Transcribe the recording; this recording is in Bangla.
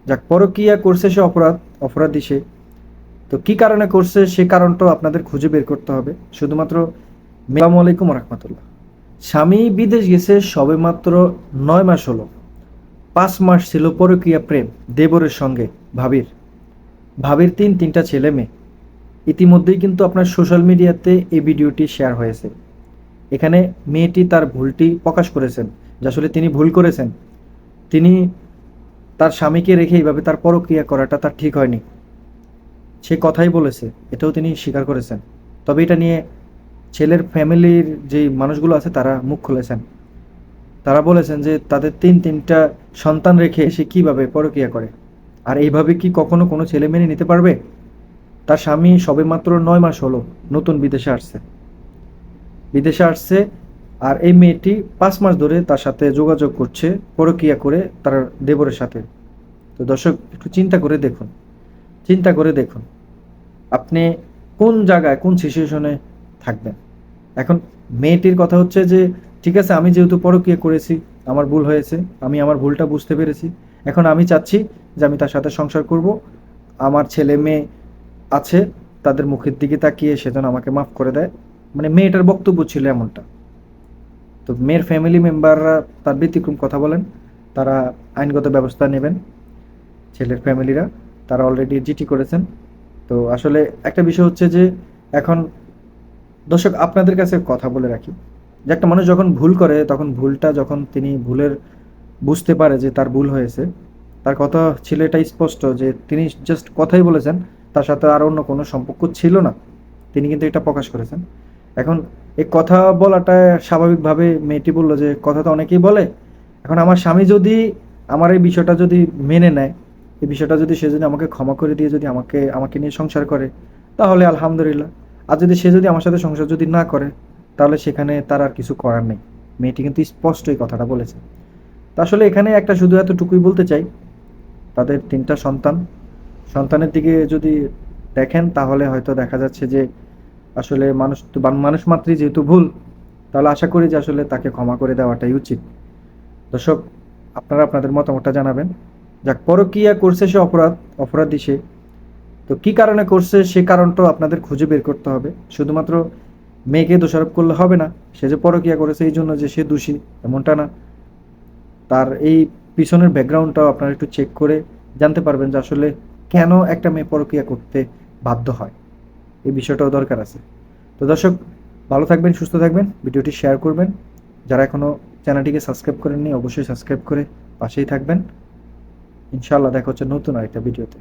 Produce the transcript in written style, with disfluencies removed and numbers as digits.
যাক, পরকীয়া করছে সে অপরাধী সে। তো কি কারণে করছে সে কারণটাও আপনাদের খুঁজে বের করতে হবে। শুধুমাত্র আসসালামু আলাইকুম রহমতুল্লাহ। স্বামী বিদেশ গেছে সবেমাত্র 9 মাস হলো। 5 মাস ছিল পরকীয়া প্রেম দেবরের সঙ্গে। ভাবির ভাবির তিনটা ছেলে মেয়ে। ইতিমধ্যেই কিন্তু আপনার সোশ্যাল মিডিয়াতে এই ভিডিওটি শেয়ার হয়েছে। এখানে মেয়েটি তার ভুলটি প্রকাশ করেছেন, যে আসলে তিনি ভুল করেছেন। তিনি তার স্বামীকে রেখে এইভাবে তার পরকীয়া করাটা তার ঠিক হয়নি, সে কথাই বলেছে, এটাও তিনি স্বীকার করেছেন। তবে এটা নিয়ে ছেলের ফ্যামিলির যে মানুষগুলো আছে তারা মুখ খুলেছেন। তারা বলেছেন যে তাদের তিনটা সন্তান রেখে সে কিভাবে পরকীয়া করে, আর এইভাবে কি কখনো কোনো ছেলে মেনে নিতে পারবে? তার স্বামী সবেমাত্র 9 মাস হলো নতুন বিদেশে আসছে, আর এই মেয়েটি 5 মাস ধরে তার সাথে যোগাযোগ করছে পরকীয়া করে তার দেবরের সাথে। তো দর্শক, একটু চিন্তা করে দেখুন আপনি কোন জায়গায় কোন সিচুয়েশনে থাকবেন। এখন মেয়েটির কথা হচ্ছে যে ঠিক আছে, আমি যেহেতু পরকীয়া করেছি, আমার ভুল হয়েছে, আমি আমার ভুলটা বুঝতে পেরেছি। এখন আমি চাচ্ছি যে আমি তার সাথে সংসার করব। আমার ছেলে মেয়ে আছে, তাদের মুখের দিকে তাকিয়ে সে যেন আমাকে মাফ করে দেয়। মানে মেয়েটার বক্তব্য ছিল এমনটা। তো মেয়ের ফ্যামিলি মেম্বাররা তার ব্যতিক্রম কথা বলেন, তারা আইনগত ব্যবস্থা নেবেন। ছেলের ফ্যামিলিরা তারা অলরেডি জিটি করেছেন। তো আসলে একটা বিষয় হচ্ছে যে এখন দর্শক, আপনাদের কাছে কথা বলে রাখি যে একটা মানুষ যখন ভুল করে, তখন ভুলটা যখন তিনি ভুলের বুঝতে পারে যে তার ভুল হয়েছে, তার কথা ছিল এটা স্পষ্ট যে তিনি জাস্ট কথাই বলেছেন, তার সাথে আর অন্য কোনো সম্পর্ক ছিল না। তিনি কিন্তু এটা প্রকাশ করেছেন। এখন এই কথা বলাটা স্বাভাবিকভাবে মেয়েটি বলল যে কথা তো অনেকেই বলে। এখন আমার স্বামী যদি আমার এই বিষয়টা যদি মেনে নেয়, এই বিষয়টা যদি সে যদি আমাকে ক্ষমা করে দিয়ে যদি আমাকে আমাকে নিয়ে সংসার করে, তাহলে আলহামদুলিল্লাহ। আর যদি সে যদি আমার সাথে সংসার যদি না করে, তাহলে সেখানে তার আর কিছু করার নেই। মেয়েটি কিন্তু স্পষ্ট এই কথাটা বলেছে। তা আসলে এখানে একটা শুধু এতটুকুই বলতে চাই, তাদের তিনটা সন্তানের দিকে যদি দেখেন, তাহলে হয়তো দেখা যাচ্ছে যে আসলে মানুষ মাত্রই যেহেতু ভুল, তাহলে আশা করি যে আসলে তাকে ক্ষমা করে দেওয়াটাই উচিত। দর্শক, আপনারা আপনাদের মতামতটা জানাবেন। যাক, পরকীয়া করছে সে অপরাধী সে। তো কি কারণে করছে সে কারণটাও আপনাদের খুঁজে বের করতে হবে। শুধুমাত্র মেয়েকে দোষারোপ করলে হবে না, সে যে পরকীয়া করেছে এই জন্য যে সে দোষী এমনটা না। তার এই পিছনের ব্যাকগ্রাউন্ডটাও আপনারা একটু চেক করে জানতে পারবেন যে আসলে কেন একটা মেয়ে পরকীয়া করতে বাধ্য হয়। এই বিষয়টাও দরকার আছে। তো দর্শক, ভালো থাকবেন, সুস্থ থাকবেন, ভিডিওটি শেয়ার করবেন। যারা এখনও চ্যানেলটিকে সাবস্ক্রাইব করেননি, অবশ্যই সাবস্ক্রাইব করে পাশেই থাকবেন। ইনশাআল্লাহ দেখা হচ্ছে নতুন আরেকটা ভিডিওতে।